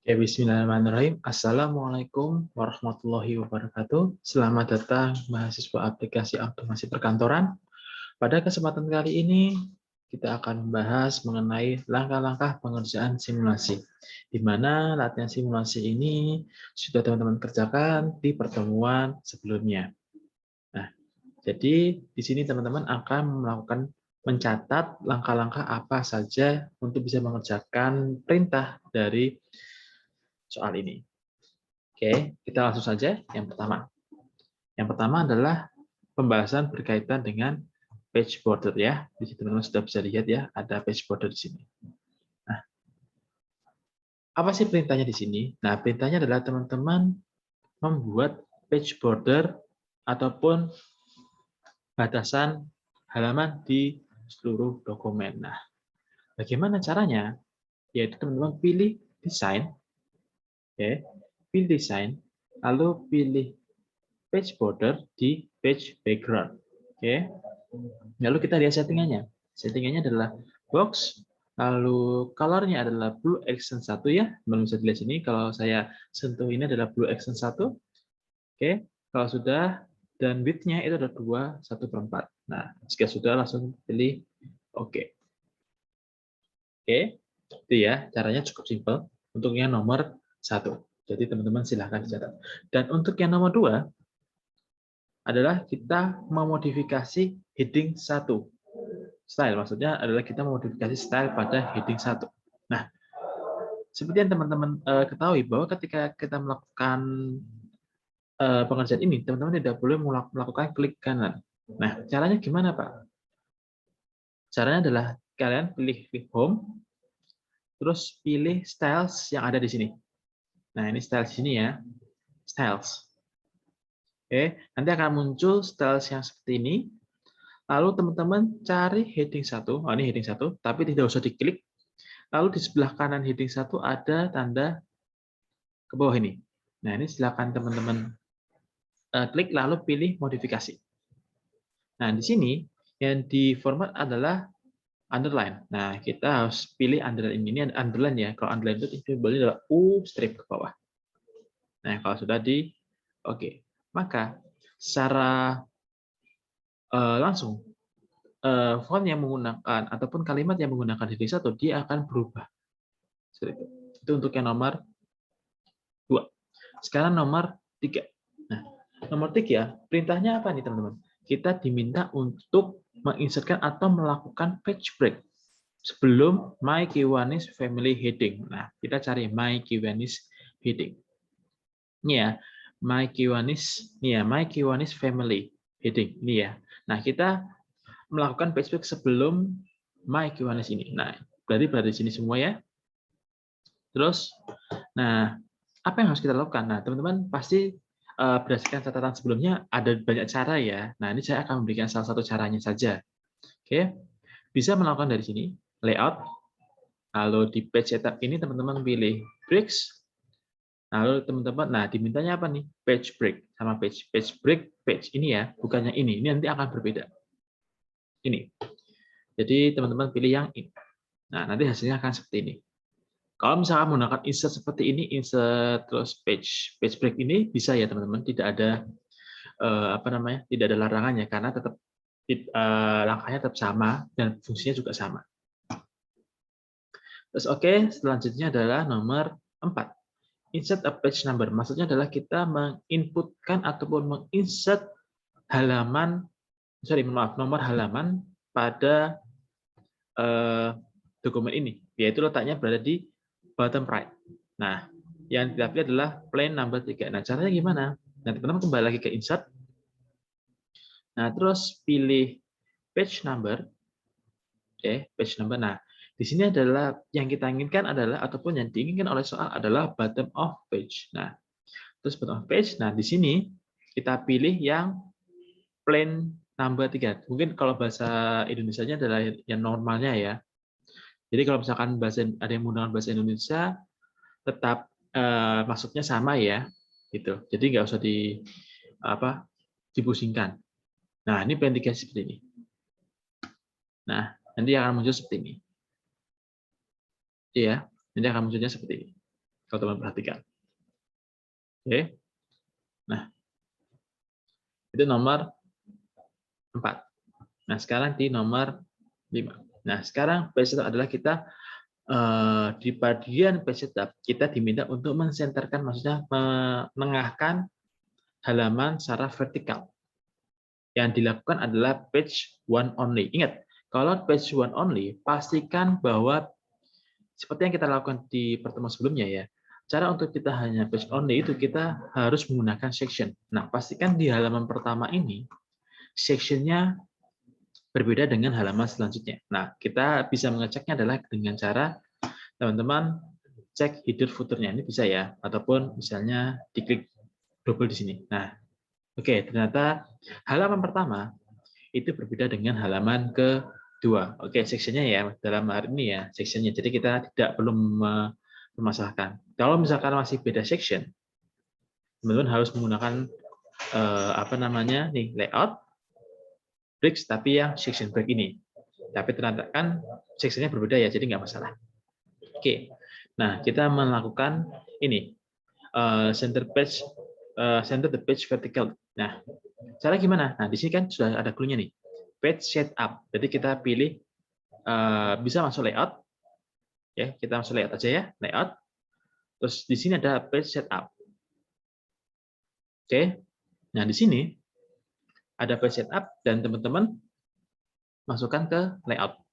Ya, bismillahirrahmanirrahim. Assalamualaikum warahmatullahi wabarakatuh. Selamat datang mahasiswa aplikasi otomasi perkantoran. Pada kesempatan kali ini, kita akan membahas mengenai langkah-langkah pengerjaan simulasi, di mana latihan simulasi ini sudah teman-teman kerjakan di pertemuan sebelumnya. Nah, jadi di sini teman-teman akan melakukan mencatat langkah-langkah apa saja untuk bisa mengerjakan perintah dari soal ini. Oke, kita langsung saja yang pertama. Yang pertama adalah pembahasan berkaitan dengan page border ya. Di sini teman-teman sudah bisa lihat ya, ada page border di sini. Nah, apa sih perintahnya di sini? Nah, perintahnya adalah teman-teman membuat page border ataupun batasan halaman di seluruh dokumen. Nah, bagaimana caranya? Yaitu teman-teman pilih desain, oke, pilih desain, lalu pilih page border di page background. Oke. Lalu kita lihat settingannya. Settingannya adalah box, lalu colornya adalah blue accent 1 ya. Teman bisa dilihat sini kalau saya sentuh ini adalah blue accent 1. Oke. Kalau sudah dan width-nya itu ada 2, 1/4. Nah, jika sudah langsung pilih oke. Oke. Itu ya, caranya cukup simpel. Untuk yang nomor 1. Jadi teman-teman silahkan dicatat. Dan untuk yang nomor 2 adalah kita memodifikasi heading 1. Style maksudnya adalah kita memodifikasi style pada heading 1. Nah, seperti yang teman-teman ketahui bahwa ketika kita melakukan pengerjaan ini, teman-teman tidak boleh melakukan klik kanan. Nah, caranya gimana, Pak? Caranya adalah kalian pilih home, terus pilih styles yang ada di sini. Nah, ini styles sini ya. Styles. Oke, nanti akan muncul styles yang seperti ini. Lalu teman-teman cari heading 1. Oh, ini heading 1, tapi tidak usah diklik. Lalu di sebelah kanan heading 1 ada tanda ke bawah ini. Nah, ini silakan teman-teman klik lalu pilih modifikasi. Nah, di sini yang di format adalah underline. Nah, kita harus pilih underline ini underline ya. Kalau underline itu simbolnya adalah U strip ke bawah. Nah, kalau sudah di oke, maka secara langsung font yang menggunakan ataupun kalimat yang menggunakan heading 1 dia akan berubah. Seperti itu. Itu untuk yang nomor 2. Sekarang nomor 3. Nah, nomor 3, perintahnya apa nih teman-teman? Kita diminta untuk menginsertkan atau melakukan page break sebelum My Kiwanis Family Heading. Nah, kita cari My Kiwanis Heading. Ini ya, My Kiwanis Family Heading. Ini ya. Nah, kita melakukan page break sebelum My Kiwanis ini. Nah, berarti berada di sini semua ya. Terus, nah, apa yang harus kita lakukan? Nah, teman-teman pasti berdasarkan catatan sebelumnya ada banyak cara ya. Nah, ini saya akan memberikan salah satu caranya saja. Oke, bisa melakukan dari sini layout. Lalu di page setup ini teman-teman pilih breaks. Lalu teman-teman, nah dimintanya apa nih? Page break sama page break page ini ya, bukannya ini. Ini nanti akan berbeda. Ini. Jadi teman-teman pilih yang ini. Nah, nanti hasilnya akan seperti ini. Kalau misalkan menggunakan insert seperti ini, insert terus page break ini bisa ya teman-teman, tidak ada tidak ada larangannya karena tetap langkahnya tetap sama dan fungsinya juga sama. Terus oke, selanjutnya adalah nomor 4. Insert a page number. Maksudnya adalah kita menginputkan ataupun menginsert nomor halaman pada dokumen ini, yaitu letaknya berada di bottom right. Nah, yang kita pilih adalah plain number 3. Nah, caranya gimana? Nah, teman-teman kembali lagi ke insert. Nah, terus pilih page number. Oke, page number. Nah, di sini adalah yang kita inginkan adalah ataupun yang diinginkan oleh soal adalah bottom of page. Nah, terus bottom of page. Nah, di sini kita pilih yang plain number 3. Mungkin kalau bahasa Indonesianya adalah yang normalnya ya. Jadi kalau misalkan ada yang menggunakan bahasa Indonesia, tetap maksudnya sama ya, gitu. Jadi nggak usah dipusingkan. Nah, ini plan 3 seperti ini. Nah, nanti akan muncul seperti ini. Iya, nanti akan munculnya seperti ini. Kalau teman perhatikan. Oke. Nah, itu nomor 4. Nah, sekarang di nomor 5. Nah, sekarang page setup adalah kita di bagian page setup kita diminta untuk mensenterkan, maksudnya menengahkan halaman secara vertikal. Yang dilakukan adalah page one only. Ingat, kalau page one only, pastikan bahwa seperti yang kita lakukan di pertemuan sebelumnya ya. Cara untuk kita hanya page only itu kita harus menggunakan section. Nah, pastikan di halaman pertama ini sectionnya berbeda dengan halaman selanjutnya. Nah, kita bisa mengeceknya adalah dengan cara teman-teman cek header footer-nya. Ini bisa ya, ataupun misalnya diklik double di sini. Nah, oke, ternyata halaman pertama itu berbeda dengan halaman kedua. Oke, sectionnya ya, dalam hari ini ya, sectionnya. Jadi kita tidak perlu memasalahkan. Kalau misalkan masih beda section, teman-teman harus menggunakan layout breaks, tapi yang section break ini. Tapi ternyata kan sectionnya berbeda ya, jadi nggak masalah. Oke, nah kita melakukan ini center the page vertical. Nah, cara gimana? Nah, di sini kan sudah ada clue-nya nih, page setup. Jadi kita pilih bisa masuk layout, ya kita masuk layout aja ya, layout. Terus di sini ada page setup. Oke, nah di sini ada page setup dan teman-teman masukkan ke layout.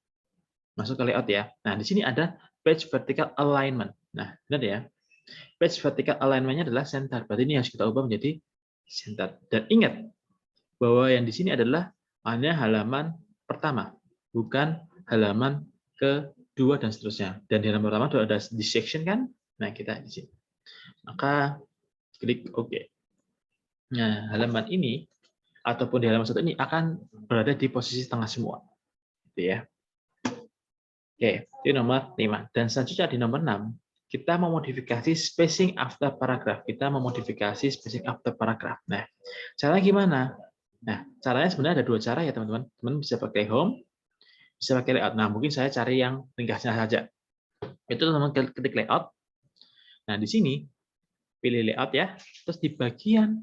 Masuk ke layout ya. Nah, di sini ada page vertical alignment. Nah, benar ya. Page vertical alignment-nya adalah center. Berarti ini harus kita ubah menjadi center. Dan ingat bahwa yang di sini adalah hanya halaman pertama, bukan halaman kedua dan seterusnya. Dan di halaman pertama itu ada di section kan? Nah, kita di sini. Maka klik OK. Nah, halaman ini ataupun di halaman satu ini akan berada di posisi tengah semua. Gitu ya. Oke, itu nomor 5. Dan selanjutnya di nomor 6, kita memodifikasi spacing after paragraph. Kita memodifikasi spacing after paragraph. Nah, caranya gimana? Nah, caranya sebenarnya ada 2 cara ya, teman-teman. Teman bisa pakai home, bisa pakai layout. Nah, mungkin saya cari yang ringkasnya saja. Itu teman-teman ketik layout. Nah, di sini pilih layout ya. Terus di bagian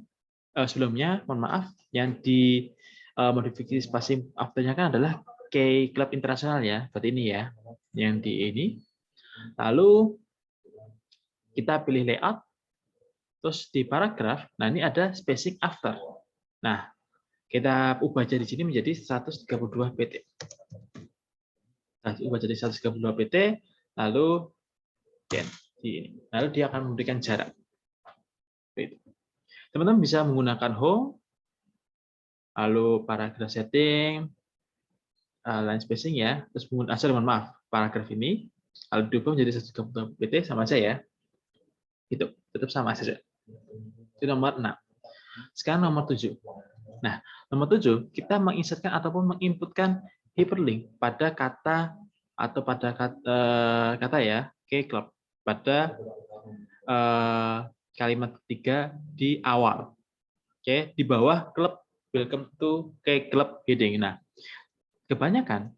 sebelumnya, mohon maaf, yang di modifikasi spacing after-nya kan adalah K-Club Internasional ya. Berarti ini ya. Yang di ini. Lalu kita pilih layout. Terus di paragraf, nah ini ada spacing after. Nah, kita ubah jadi sini menjadi 132 pt. Nah, ubah jadi 132 pt, lalu lalu dia akan memberikan jarak. Teman-teman bisa menggunakan home, lalu paragraf setting, line spacing ya, terus mohon maaf, paragraf ini, lalu diubah menjadi 132 pt sama aja ya. Itu tetap sama saja. Itu nomor 6. Sekarang nomor 7. Nah, nomor 7, kita menginsertkan ataupun menginputkan hyperlink pada kata atau pada kata ya, K-Club, pada kalimat ketiga di awal. Oke, di bawah klub, welcome to K-Club heading. Nah, kebanyakan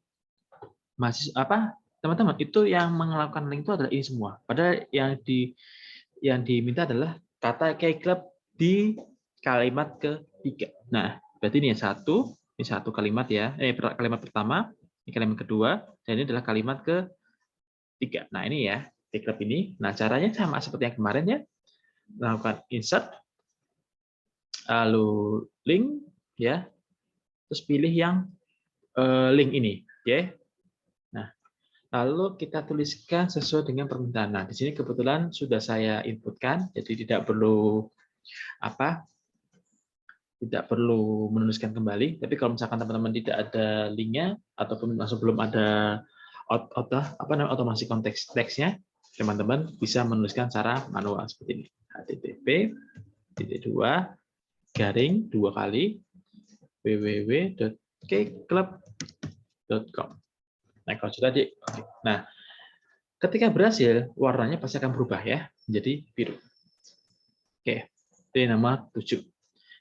teman-teman itu yang melakukan link itu adalah ini semua. Padahal yang diminta adalah kata K-Club di kalimat ketiga. Nah, berarti ini satu kalimat ya. Kalimat pertama, ini kalimat kedua, dan ini adalah kalimat ketiga. Nah, ini ya, K-Club ini. Nah, caranya sama seperti yang kemarin ya. Lakukan insert, lalu link ya. Terus pilih yang link ini, ya. Nah, lalu kita tuliskan sesuai dengan permintaan. Nah, di sini kebetulan sudah saya inputkan, jadi tidak perlu menuliskan kembali. Tapi kalau misalkan teman-teman tidak ada linknya ataupun langsung belum ada otomasi konteks teksnya, teman-teman bisa menuliskan secara manual seperti ini. http://www.kclub.com. Nah, kalau sudah nah, ketika berhasil, warnanya pasti akan berubah ya, menjadi biru. Oke, itu nomor 7.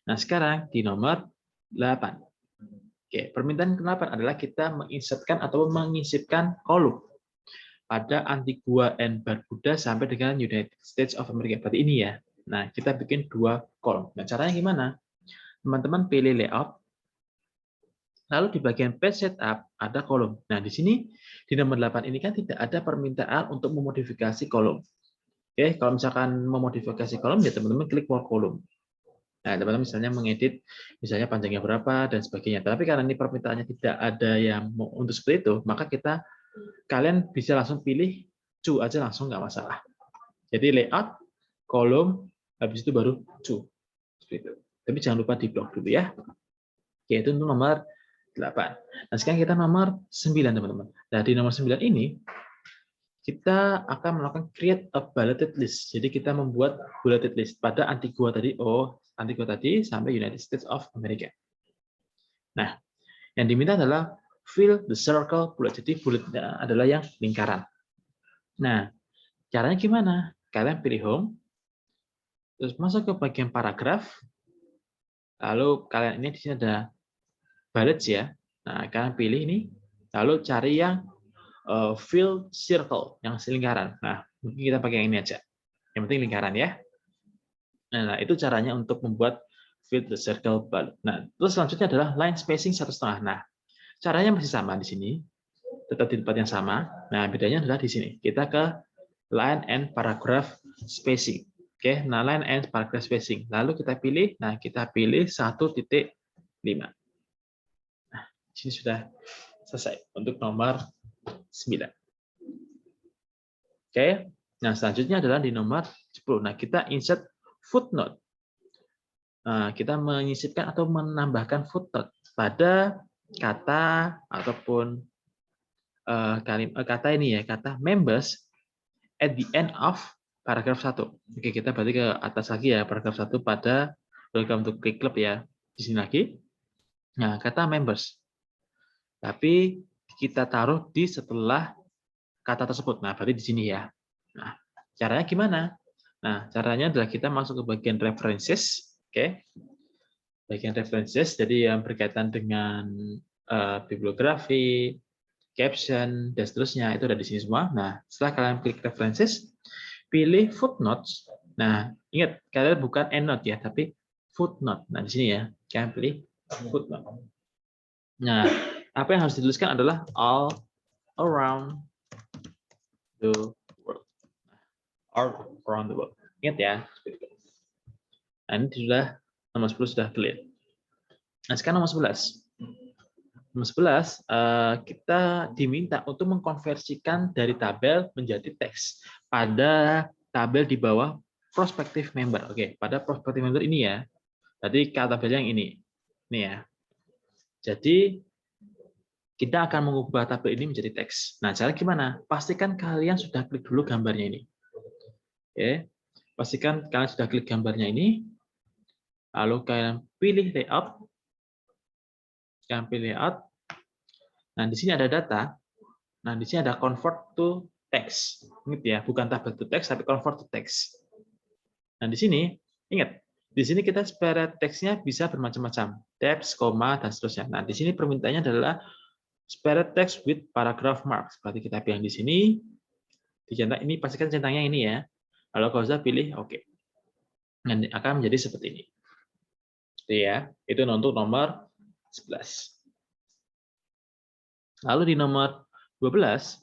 Nah, sekarang di nomor 8. Oke, permintaan ke-8 adalah kita menginsertkan atau mengisipkan kolom. pada Antigua and Barbuda sampai dengan United States of America. Berarti ini ya. Nah, kita bikin 2 kolom. Nah, caranya gimana? Teman-teman pilih layout, lalu di bagian page setup ada kolom. Nah, di sini di nomor 8 ini kan tidak ada permintaan untuk memodifikasi kolom. Oke, kalau misalkan memodifikasi kolom ya teman-teman klik more kolom. Nah, teman-teman misalnya mengedit misalnya panjangnya berapa dan sebagainya. Tapi karena ini permintaannya tidak ada yang untuk seperti itu, maka kalian bisa langsung pilih to aja langsung nggak masalah. Jadi layout, kolom, habis itu baru to. Seperti itu. Tapi jangan lupa di blok dulu ya. Oke, itu untuk nomor 8. Nah, sekarang kita nomor 9, teman-teman. Nah, di nomor 9 ini, kita akan melakukan create a bulleted list. Jadi, kita membuat bulleted list pada Antigua tadi sampai United States of America. Nah, yang diminta adalah fill the circle bullet. Jadi, bulletnya adalah yang lingkaran. Nah, caranya gimana? Kalian pilih home, terus masuk ke bagian paragraf, lalu kalian ini di sini ada bullets ya. Nah, kalian pilih ini, lalu cari yang fill circle, yang lingkaran. Nah, mungkin kita pakai yang ini aja. Yang penting lingkaran ya. Nah, itu caranya untuk membuat fill the circle bullet. Nah, terus selanjutnya adalah line spacing 1,5. Nah, caranya masih sama di sini, tetap di tempat yang sama. Nah, bedanya adalah di sini. Kita ke line and paragraph spacing. Oke, nah line and paragraph spacing. Lalu kita pilih, 1.5. Nah, di sini sudah selesai untuk nomor 9. Oke, nah selanjutnya adalah di nomor 10. Nah, kita insert footnote. Nah, kita menyisipkan atau menambahkan footnote pada kata ataupun kata ini ya, kata members at the end of paragraf 1. Oke, kita berarti ke atas lagi ya, paragraf 1 pada welcome to Click Club ya. Di sini lagi. Nah, kata members. Tapi kita taruh di setelah kata tersebut. Nah, berarti di sini ya. Nah, caranya gimana? Nah, caranya adalah kita masuk ke bagian references. Oke. Bagian references, jadi yang berkaitan dengan bibliografi, caption, dan seterusnya, itu ada di sini semua. Nah, setelah kalian klik references, pilih footnotes. Nah, ingat, kalian bukan endnote ya, tapi footnote. Nah, di sini ya, kalian pilih footnote. Nah, apa yang harus dituliskan adalah all around the world. All around the world. Ingat ya. Nah, ini sudah, nomor 10 sudah clear. Nah, sekarang nomor 11. Nomor 11, kita diminta untuk mengkonversikan dari tabel menjadi teks pada tabel di bawah prospective member. Oke, pada prospective member ini ya. Tadi tabel yang ini. Ini ya. Jadi, kita akan mengubah tabel ini menjadi teks. Nah, cara gimana? Pastikan kalian sudah klik dulu gambarnya ini. Oke. Pastikan kalian sudah klik gambarnya ini. Lalu kalian pilih layout. Kalian pilih layout. Nah, di sini ada data. Nah, di sini ada convert to text. Ingat ya, bukan tabel to text, tapi convert to text. Nah, di sini, ingat, di sini kita separate teksnya bisa bermacam-macam. Tabs, koma, dan seterusnya. Nah, di sini permintaannya adalah separate text with paragraph marks. Berarti kita pilih di sini. Dicetak ini, pastikan centangnya ini ya. Kalau kau sudah pilih, oke. Nanti akan menjadi seperti ini. Jadi ya, itu untuk nomor 11. Lalu di nomor 12,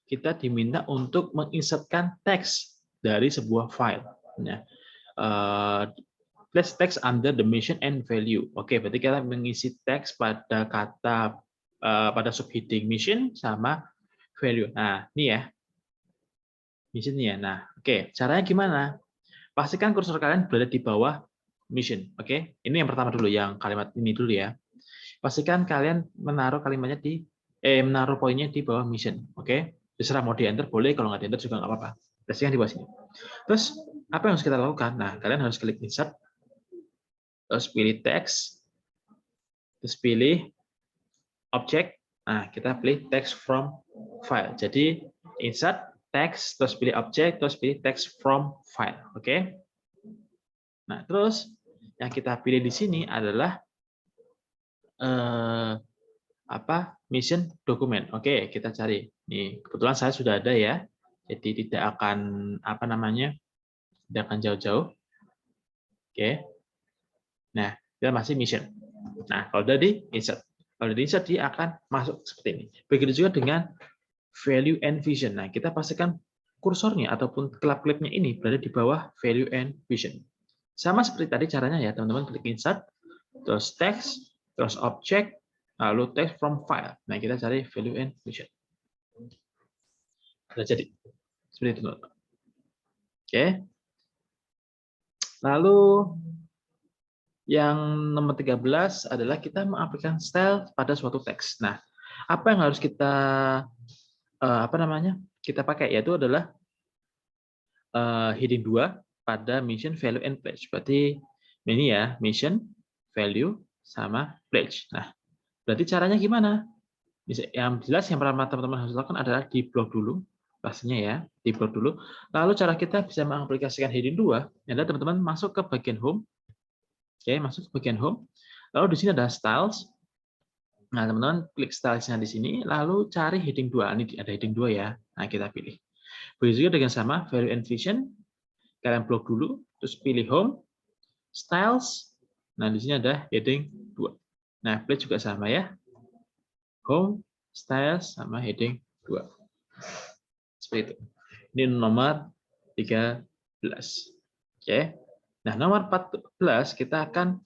kita diminta untuk menginsertkan teks dari sebuah file. Nah, place text under the mission and value. Oke, berarti kita mengisi teks pada kata pada subheading mission sama value. Nah, ini ya. Mission ya. Nah, oke. Caranya gimana? Pastikan kursor kalian berada di bawah mission. Oke, ini yang pertama dulu, yang kalimat ini dulu ya. Pastikan kalian menaruh kalimatnya menaruh poinnya di bawah mission. Oke, terserah mau di enter boleh, kalau nggak di enter juga nggak apa-apa. Pastikan di bawah sini. Terus apa yang harus kita lakukan? Nah, kalian harus klik insert, terus pilih text, terus pilih object. Nah, kita pilih text from file. Jadi insert text, terus pilih object, terus pilih text from file. Oke. Nah, terus yang kita pilih di sini adalah mission dokumen. Oke, kita cari. Nih, kebetulan saya sudah ada ya. Jadi tidak akan tidak akan jauh-jauh. Oke. Nah, dia masih mission. Nah, kalau udah di insert. Kalau di insert dia akan masuk seperti ini. Begitu juga dengan value and vision. Nah, kita pastikan kursornya ataupun klip-klipnya ini berada di bawah value and vision. Sama seperti tadi caranya ya, teman-teman klik insert, terus text, terus object, lalu text from file. Nah, kita cari value and vision. Sudah jadi. Seperti itu, teman-teman. Oke. Lalu yang nomor 13 adalah kita mengaplikasikan style pada suatu teks. Nah, apa yang harus kita kita pakai, yaitu adalah heading 2 pada mission, value, and pledge. Berarti ini ya, mission, value, sama pledge. Nah, berarti caranya gimana? Yang jelas yang pertama teman-teman harus lakukan adalah di blok dulu, pastinya ya, di blok dulu. Lalu cara kita bisa mengaplikasikan heading 2 adalah teman-teman masuk ke bagian home. Oke, masuk ke bagian home. Lalu di sini ada styles. Nah, teman-teman klik stylesnya di sini, lalu cari heading 2. Ini ada heading 2 ya. Nah, kita pilih. Begitu juga dengan sama, value and vision. Kalian blok dulu, terus pilih home, styles. Nah, di sini ada heading 2. Nah, pledge juga sama ya. Home, styles, sama heading 2. Seperti itu. Ini nomor 13. Oke. Nah, nomor 14 kita akan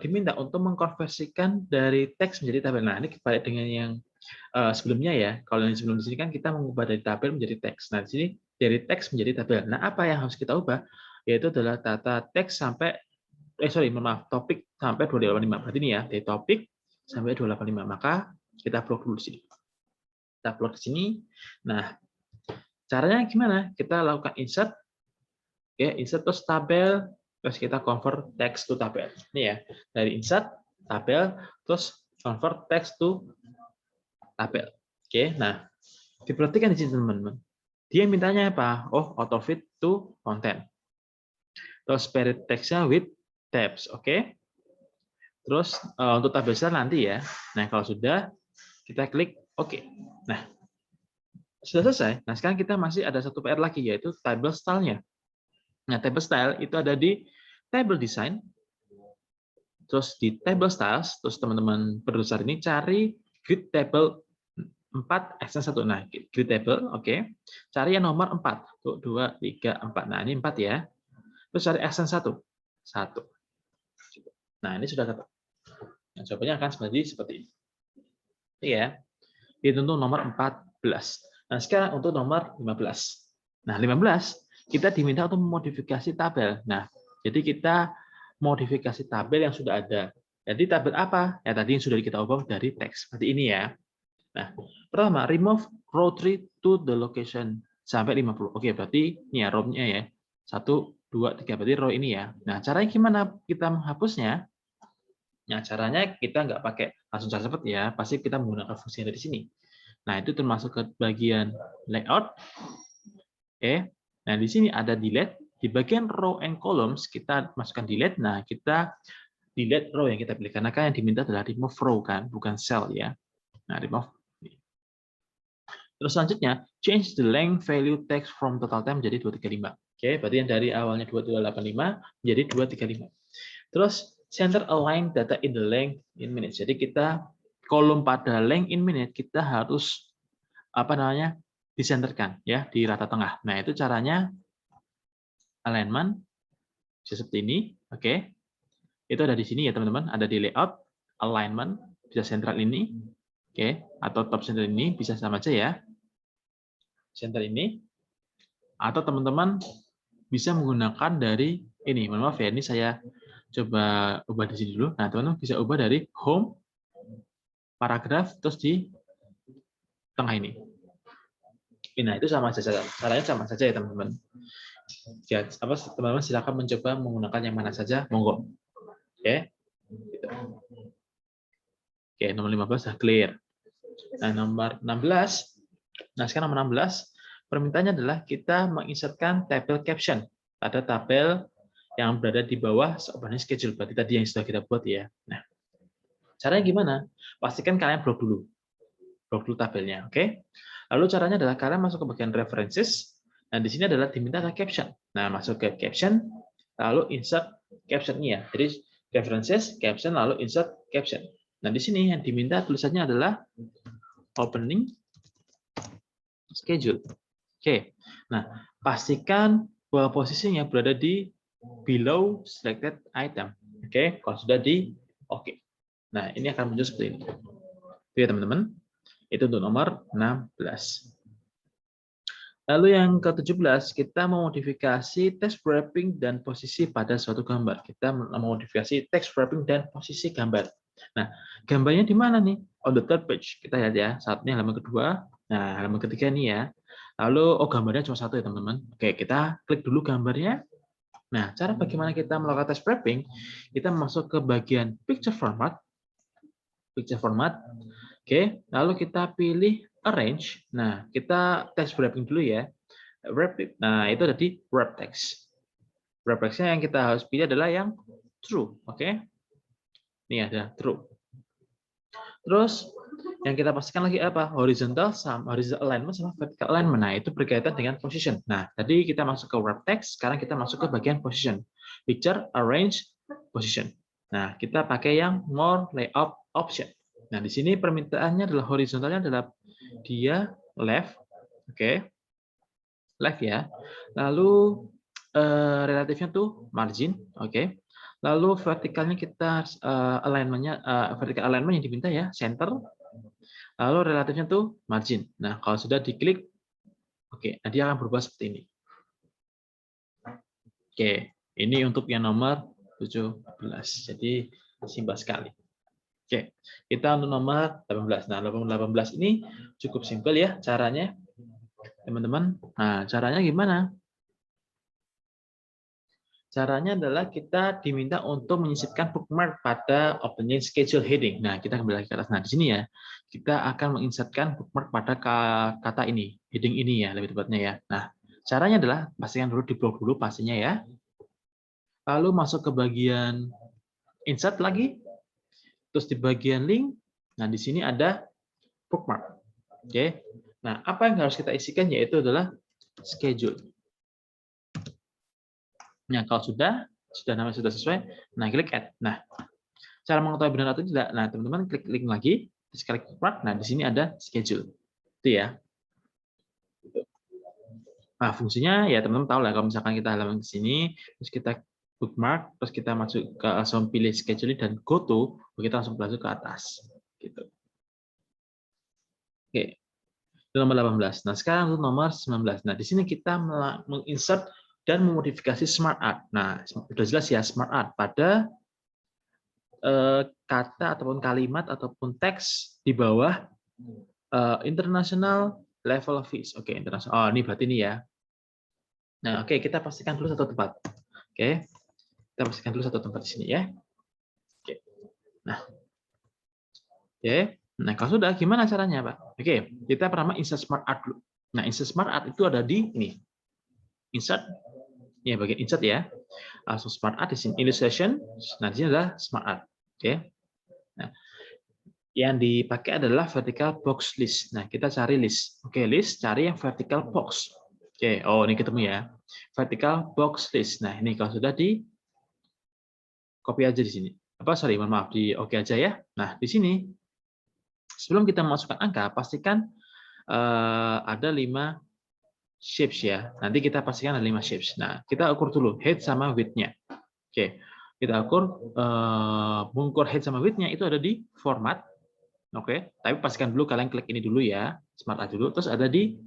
diminta untuk mengkonversikan dari teks menjadi tabel. Nah, ini kebalik dengan yang sebelumnya ya. Kalau yang sebelum di sini kan kita mengubah dari tabel menjadi teks. Nah, di sini dari teks menjadi tabel. Nah, apa yang harus kita ubah? Yaitu adalah data teks sampai topik sampai 285. Berarti ini ya, dari topik sampai 285. Maka kita blok dulu di sini. Kita blok di sini. Nah, caranya gimana? Kita lakukan insert. Oke, insert terus tabel, terus kita convert text to tabel. Ini ya, dari insert, tabel, terus convert text to tabel. Oke, nah, diperhatikan di sini teman-teman. Dia mintanya apa? Oh, auto fit to content. Terus period text-nya with tabs, oke? Terus untuk tabel style nanti ya. Nah, kalau sudah, kita klik oke. Nah, sudah selesai. Nah, sekarang kita masih ada satu PR lagi, yaitu table style-nya. Nah, table style itu ada di table design, terus di table styles, terus teman-teman produser ini cari grid table 4 action 1. Nah, grid table, oke. Cari yang nomor 4. Tuh, 2, 3, 4. Nah, ini 4 ya. Terus cari action 1. 1. Nah, ini sudah dapat. Nah, jawabannya akan seperti ini. Iya. Itu untuk nomor 14. Nah, sekarang untuk nomor 15. Nah, 15 kita diminta untuk memodifikasi tabel. Nah, jadi kita modifikasi tabel yang sudah ada. Jadi tabel apa? Ya tadi yang sudah kita ubah dari teks. Seperti ini ya. Nah, pertama remove row 3 to the location sampai 50. Oke, berarti ini ya row-nya ya. 1 2 3 berarti row ini ya. Nah, caranya gimana kita menghapusnya? Nah, caranya kita nggak pakai langsung cara cepat ya. Pasti kita menggunakan fungsi yang ada di sini. Nah, itu termasuk ke bagian layout. Oke. Nah, di sini ada delete. Di bagian row and columns, kita masukkan delete. Nah, kita delete row yang kita pilih. Karena kan yang diminta adalah remove row, kan, bukan cell ya. Nah, remove. Terus selanjutnya, change the length value text from total time menjadi 235. Oke, berarti yang dari awalnya 2285 menjadi 235. Terus, center align data in the length in minutes. Jadi kita kolom pada length in minute kita harus disenterkan ya di rata tengah. Nah, itu caranya alignment bisa seperti ini, oke. Itu ada di sini ya, teman-teman, ada di layout, alignment bisa sentral ini, oke, atau top center ini bisa sama aja ya. Center ini atau teman-teman bisa menggunakan dari ini. Mohon maaf ya, ini saya coba ubah di sini dulu. Nah, teman-teman bisa ubah dari home paragraf terus di tengah ini. Nah, itu sama saja. Caranya sama saja ya, teman-teman. Teman-teman silakan mencoba menggunakan yang mana saja, monggo. Oke. Gitu. Oke, nomor 15 sudah clear. Nah, nomor 16. Nah, sekarang nomor 16, permintaannya adalah kita menginsertkan tabel caption pada tabel yang berada di bawah opening schedule. Berarti tadi yang sudah kita buat ya. Nah, caranya gimana? Pastikan kalian blok dulu. blok dulu tabelnya, oke? Lalu caranya adalah kalian masuk ke bagian references. Nah, di sini adalah diminta ke caption. Nah, masuk ke caption, lalu insert caption-nya. Jadi references, caption, lalu insert caption. Nah, di sini yang diminta tulisannya adalah opening schedule. Oke. Nah, pastikan bahwa posisinya berada di below selected item. Oke, kalau sudah di oke. Nah, ini akan muncul seperti ini. Oke, teman-teman. Itu untuk nomor 16. Lalu yang ke-17, kita memodifikasi text wrapping dan posisi pada suatu gambar. Kita memodifikasi text wrapping dan posisi gambar. Nah, gambarnya di mana nih? On the third page. Kita lihat ya, saat ini halaman kedua. Nah, halaman ketiga nih ya. Lalu, gambarnya cuma satu ya, teman-teman. Oke, kita klik dulu gambarnya. Nah, cara bagaimana kita melakukan text wrapping, kita masuk ke bagian picture format. Picture format. Oke, lalu kita pilih arrange. Nah, kita text wrapping dulu ya. Wrap. Nah, itu ada di wrap text. Wrap text-nya yang kita harus pilih adalah yang true. Oke. Ini ada true. Terus yang kita pastikan lagi apa? Horizontal alignment sama vertical alignment. Nah, itu berkaitan dengan position. Nah, tadi kita masuk ke wrap text, sekarang kita masuk ke bagian position. Picture, arrange, position. Nah, kita pakai yang more layout option. Nah, di sini permintaannya adalah horizontalnya adalah dia left, oke, left ya. Lalu relatifnya tuh margin, oke. Lalu vertikalnya kita alignmentnya vertical alignment yang diminta ya center. Lalu relatifnya tuh margin. Nah, kalau sudah diklik, oke, dia akan berubah seperti ini. Oke, ini untuk yang nomor 17. Jadi simpel sekali. Oke, kita untuk nomor 18. Nah, nomor 18 ini cukup simpel ya caranya, teman-teman. Nah, caranya gimana? Caranya adalah kita diminta untuk menyisipkan bookmark pada opening schedule heading. Nah, kita kembali lagi ke atas. Nah, di sini ya, kita akan menginsertkan bookmark pada kata ini, heading ini ya, lebih tepatnya ya. Nah, caranya adalah pastikan dulu di blok dulu pastinya ya. Lalu masuk ke bagian insert lagi. Terus di bagian link, nah di sini ada bookmark. Oke. Nah, apa yang harus kita isikan yaitu adalah schedule. Nah, kalau sudah namanya sudah sesuai, nah klik add. Nah, cara mengetahui benar atau tidak, nah teman-teman klik link lagi, sekali bookmark, nah di sini ada schedule. Itu ya. Nah, fungsinya ya teman-teman tahu lah kalau misalkan kita halaman ke sini, terus kita bookmark, terus kita masuk ke langsung pilih schedule dan go to, kita langsung masuk ke atas. Gitu. Oke. Itu nomor 18. Nah, sekarang untuk nomor 19. Nah, di sini kita menginsert dan memodifikasi smart art. Nah, sudah jelas ya smart art pada kata ataupun kalimat ataupun teks di bawah international level of fees. Oke, international. Oh, ini berarti ini ya. Nah, oke, kita pastikan dulu satu tempat. Oke. Kita pastikan dulu satu tempat di sini ya. Oke. Nah. Oke. Nah, kalau sudah gimana caranya, Pak? Oke, kita pertama insert smart art dulu. Nah, insert smart art itu ada di ini. Insert ya, bagian insert ya. Langsung smart art di sini illustration. Nah, di sini adalah smart art. Oke. Nah, yang dipakai adalah vertical box list. Nah, kita cari list. Oke, list cari yang vertical box. Oke, oh ini ketemu ya. Vertical box list. Nah, ini kalau sudah di copy aja di sini. Apa sorry, mohon maaf di oke aja ya. Nah, di sini sebelum kita memasukkan angka, pastikan ada 5 shapes ya. Nanti kita pastikan ada 5 shapes. Nah, kita ukur dulu height sama width-nya. Oke, kita ukur mengukur height sama width-nya itu ada di format. Oke, tapi pastikan dulu kalian klik ini dulu ya, smart art dulu. Terus ada di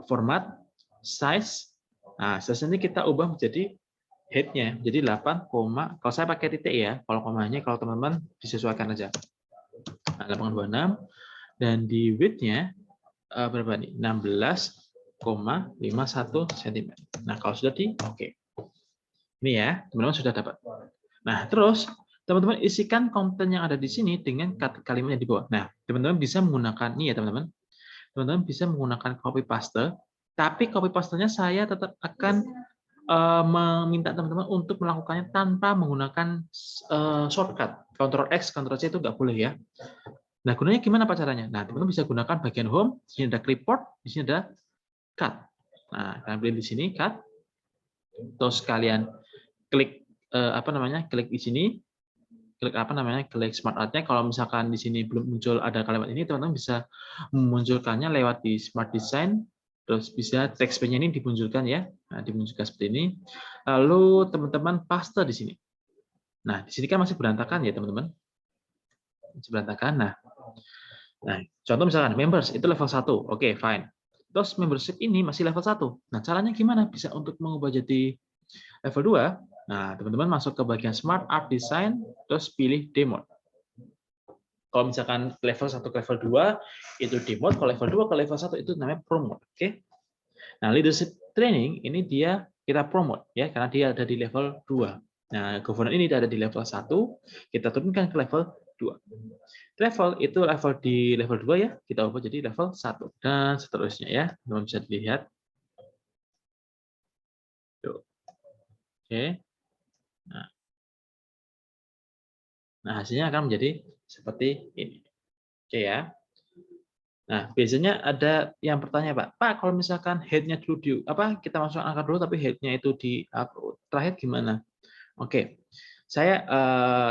format, size. Nah, size ini kita ubah menjadi height-nya, jadi 8, kalau saya pakai titik ya, kalau komanya kalau teman-teman disesuaikan aja. Nah, 8,26 dan di width-nya berapa nih? 16,51 cm. Nah, kalau sudah di oke. Ini ya, teman-teman sudah dapat. Nah, terus teman-teman isikan konten yang ada di sini dengan kalimat yang di bawah. Nah, teman-teman bisa menggunakan ini ya, teman-teman. Teman-teman bisa menggunakan copy paste, tapi copy paste-nya saya tetap akan meminta teman-teman untuk melakukannya tanpa menggunakan shortcut. Ctrl X, Ctrl C itu nggak boleh ya. Nah, gunanya gimana Pak caranya? Nah, teman-teman bisa gunakan bagian home, di sini ada clipboard, di sini ada cut. Nah, kalian pilih di sini cut, terus kalian klik klik di sini, klik smart art-nya. Kalau misalkan di sini belum muncul ada kalimat ini, teman-teman bisa memunculkannya lewat di smart design, terus bisa text pen-nya ini dimunculkan ya. Nah, dimunculkan seperti ini. Lalu teman-teman paste di sini. Nah, di sini kan masih berantakan ya, teman-teman. Masih berantakan. Nah, contoh misalkan members itu level 1. Oke, fine. Terus membership ini masih level 1. Nah, caranya gimana bisa untuk mengubah jadi level 2? Nah, teman-teman masuk ke bagian Smart Art Design, terus pilih Demo. Kalau misalkan level 1 ke level 2 itu Demo, kalau level 2 ke level 1 itu namanya Promote. Oke. Nah, Leadership Training ini dia kita promote ya karena dia ada di level 2. Nah, Governance ini ada di level 1, kita turunkan ke level 2. Level itu level di level 2 ya, kita ubah jadi level 1 dan seterusnya ya. Teman bisa dilihat. Tuh. Oke. Nah, hasilnya akan menjadi seperti ini. Oke ya. Nah, biasanya ada yang bertanya, Pak, kalau misalkan head-nya dulu kita masukkan angka dulu tapi head-nya itu di terakhir gimana? Oke. Saya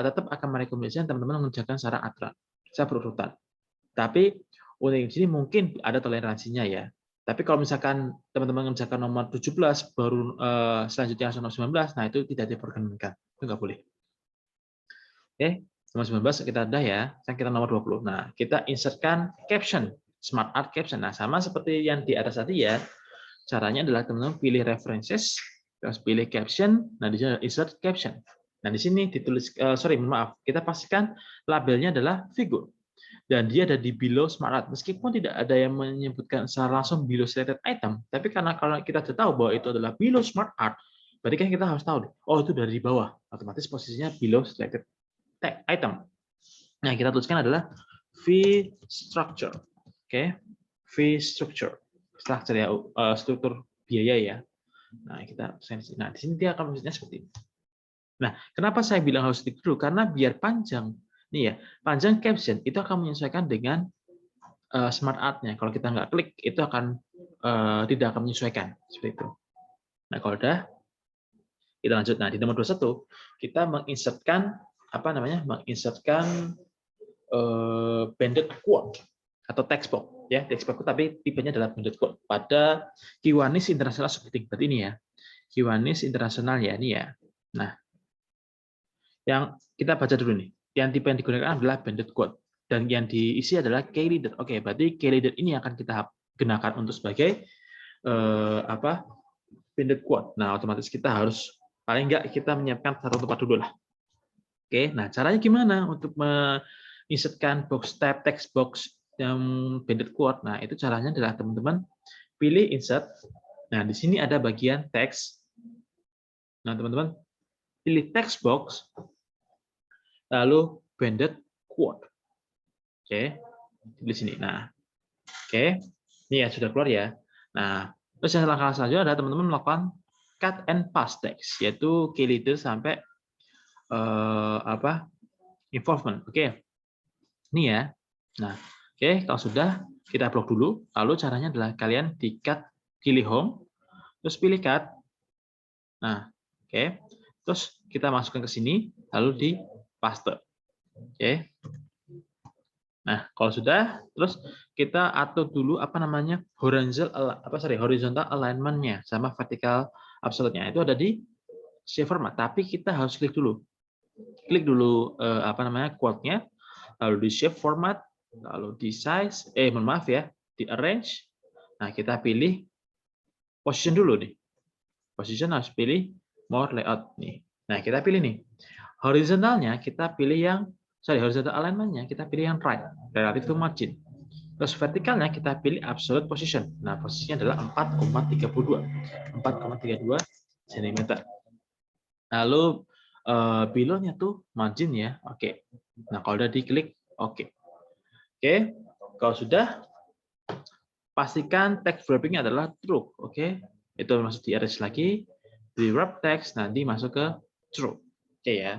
tetap akan merekomendasikan teman-teman mengerjakan secara aturan, secara berurutan. Tapi untuk di sini mungkin ada toleransinya ya. Tapi kalau misalkan teman-teman mengerjakan nomor 17 baru selanjutnya langsung nomor 19, nah itu tidak diperkenankan. Itu nggak boleh. Oke, nomor 19 kita ada ya. Sekarang kita nomor 20. Nah, kita insertkan caption, Smart Art Caption. Nah, sama seperti yang di atas tadi ya. Caranya adalah teman-teman pilih references, terus pilih caption, nah di sini insert caption. Nah, di sini ditulis kita pastikan labelnya adalah figur. Dan dia ada di below smart art. Meskipun tidak ada yang menyebutkan secara langsung below selected item, tapi karena kalau kita sudah tahu bahwa itu adalah below smart art, berarti kan kita harus tahu, oh itu dari bawah, otomatis posisinya below selected item. Nah, kita tuliskan adalah fee structure. Oke, fee structure. Structure ya, struktur biaya ya. Nah, di sini dia akan maksudnya seperti ini. Nah, kenapa saya bilang harus klik dulu? Karena biar panjang. Nih ya, panjang caption itu akan menyesuaikan dengan smart art-nya. Kalau kita nggak klik, itu akan tidak akan menyesuaikan seperti itu. Nah, kalau udah kita lanjut. Nah, di nomor 21 kita menginsertkan banded quote atau text box ya, text box tapi tipenya adalah banded quote pada Kiwanis International Subheading. Berarti ini ya. Kiwanis Internasional ya ini ya. Nah, yang kita baca dulu nih. Yang tipe yang digunakan adalah banded quote dan yang diisi adalah key leader. Oke, berarti key leader ini akan kita gunakan untuk sebagai banded quote. Nah, otomatis kita harus paling nggak kita menyiapkan satu tempat dulu lah. Oke, nah caranya gimana untuk menginsertkan box tab text box yang banded quote? Nah, itu caranya adalah teman-teman pilih insert. Nah, di sini ada bagian text. Nah, teman-teman pilih text box, lalu banded quote. Oke, di sini. Nah, oke, ini ya sudah keluar ya. Nah, terus yang langkah selanjutnya adalah teman-teman melakukan cut and paste text, yaitu key leader sampai involvement. Oke, ini ya. Nah, oke, kalau sudah kita blok dulu. Lalu caranya adalah kalian di-cut, pilih home, terus pilih cut. Nah, oke. Terus kita masukkan ke sini, lalu di paste. Oke. Nah, kalau sudah, terus kita atur dulu horizontal alignment-nya sama vertical absolute-nya. Itu ada di shape format, tapi kita harus klik dulu. Klik dulu quote-nya, lalu di shape format, lalu di size, di arrange. Nah, kita pilih position dulu nih. Position harus pilih more layout nih. Nah, kita pilih nih. Horizontalnya kita pilih horizontal alignment-nya kita pilih yang right, relative to margin. Terus vertikalnya kita pilih absolute position. Nah, posisinya adalah 4,32 cm. Lalu below-nya tuh margin ya. Oke. Nah, kalau udah diklik oke. Oke. Kalau sudah pastikan text wrapping-nya adalah true. Oke. Itu masuk di arrange lagi, di wrap text nanti masuk ke true. Oke ya.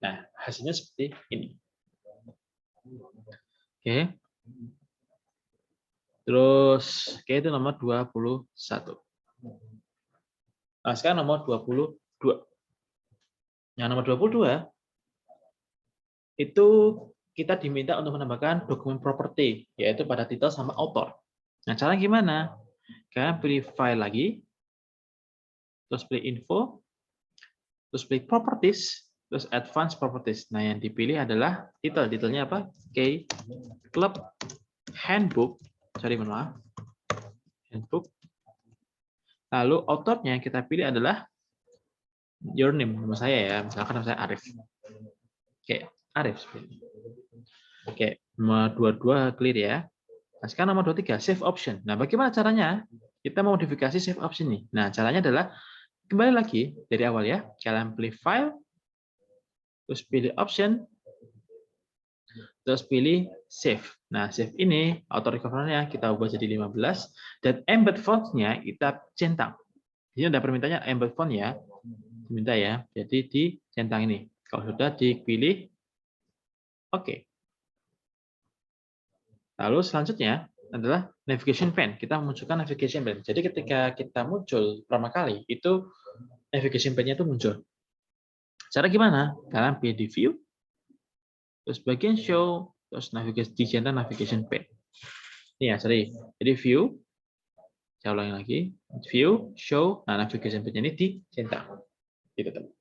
Nah, hasilnya seperti ini. Oke. Terus, oke, itu nomor 21. Nah, sekarang nomor 22. Yang nomor 22, itu kita diminta untuk menambahkan dokumen properti, yaitu pada titel sama author. Nah, cara gimana? Kalian pilih file lagi, terus pilih info, terus pilih properties, terus advanced properties. Nah, yang dipilih adalah titel. Titelnya apa? K Club Handbook. Sorry, maaf. Handbook. Lalu authornya kita pilih adalah your name, nama saya ya. Misalkan nama saya Arif. Oke, Arif. Oke, nomor 22 clear ya. Nah, sekarang nomor 23, save option. Nah, bagaimana caranya? Kita mau modifikasi save option nih. Nah, caranya adalah kembali lagi dari awal ya. Kalian pilih file, terus pilih option, terus pilih save. Nah, save ini auto recovery-nya kita ubah jadi 15 dan embed font-nya kita centang. Di sini ada permintaannya embed font ya. Diminta ya. Jadi dicentang ini. Kalau sudah dipilih oke. Lalu selanjutnya adalah navigation pane. Kita memunculkan navigation pane. Jadi ketika kita muncul pertama kali, itu navigation pane-nya itu muncul. Cara gimana? Kalian pilih di view, terus bagian show, terus navigasi centang navigation pane. Ini ya, sorry. Jadi view, saya ulangi lagi. View, show, nah navigation pane ini dicentang. Gitu, teman.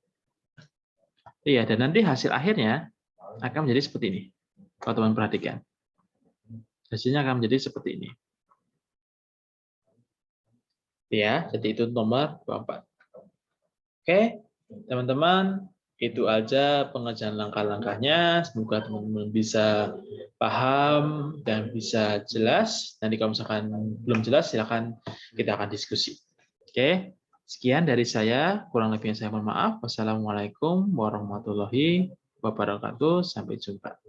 Iya, dan nanti hasil akhirnya akan menjadi seperti ini. Kalau teman perhatikan. Hasilnya akan menjadi seperti ini. Ya, jadi itu nomor 24. Oke, teman-teman, itu aja pengerjaan langkah-langkahnya. Semoga teman-teman bisa paham dan bisa jelas. Nanti kalau misalkan belum jelas, silakan kita akan diskusi. Oke, sekian dari saya. Kurang lebihnya saya mohon maaf. Wassalamualaikum warahmatullahi wabarakatuh. Sampai jumpa.